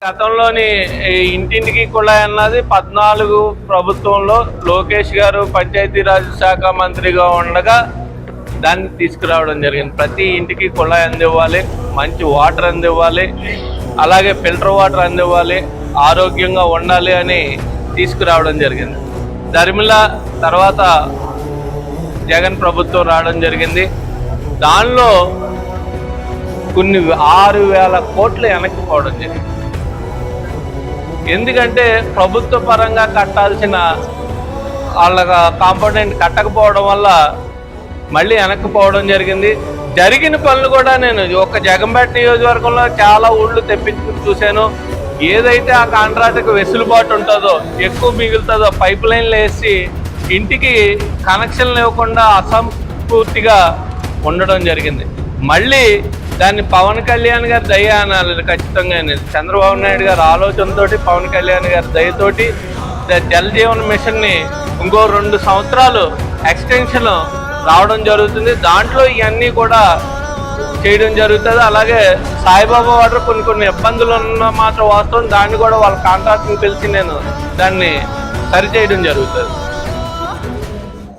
గతంలోని ఇంటింటికి కుళాయి అన్నది 14 ప్రభుత్వంలో లోకేష్ గారు పంచాయతీరాజ్ శాఖ మంత్రిగా ఉండగా దాన్ని తీసుకురావడం జరిగింది. ప్రతి ఇంటికి కుళాయి అందివ్వాలి, మంచి వాటర్ అందివ్వాలి, అలాగే ఫిల్టర్ వాటర్ అందివ్వాలి, ఆరోగ్యంగా ఉండాలి అని తీసుకురావడం జరిగింది. ధర్మిల తర్వాత జగన్ ప్రభుత్వం రావడం జరిగింది. దానిలో కొన్ని 6,000 కోట్లు వెనక్కిపోవడం జరిగింది. ఎందుకంటే ప్రభుత్వ పరంగా కట్టాల్సిన వాళ్ళ కాంపోనెంట్ కట్టకపోవడం వల్ల మళ్ళీ వెనక్కిపోవడం జరిగింది. జరిగిన పనులు కూడా నేను ఒక జగంపేట నియోజకవర్గంలో చాలా ఊళ్ళు తెప్పించుకుని చూశాను. ఏదైతే ఆ కాంట్రాక్ట్కి వెసులుబాటు ఉంటుందో, ఎక్కువ మిగులుతుందో పైప్ లైన్లు వేసి ఇంటికి కనెక్షన్లు ఇవ్వకుండా అసంపూర్తిగా ఉండడం జరిగింది. మళ్ళీ దాన్ని పవన్ కళ్యాణ్ గారి దయ అనాలి. ఖచ్చితంగా చంద్రబాబు నాయుడు గారి ఆలోచనతో పవన్ కళ్యాణ్ గారి దయతోటి జల్ జీవన్ మిషన్ని ఇంకో 2 సంవత్సరాలు ఎక్స్టెన్షన్ రావడం జరుగుతుంది. దాంట్లో ఇవన్నీ కూడా చేయడం జరుగుతుంది. అలాగే సాయిబాబా వాటర్ కొన్ని ఇబ్బందులు ఉన్న మాత్రం వాస్తవం, దాన్ని కూడా వాళ్ళ కాంట్రాక్ట్ని పిలిచి నేను దాన్ని సరిచేయడం జరుగుతుంది.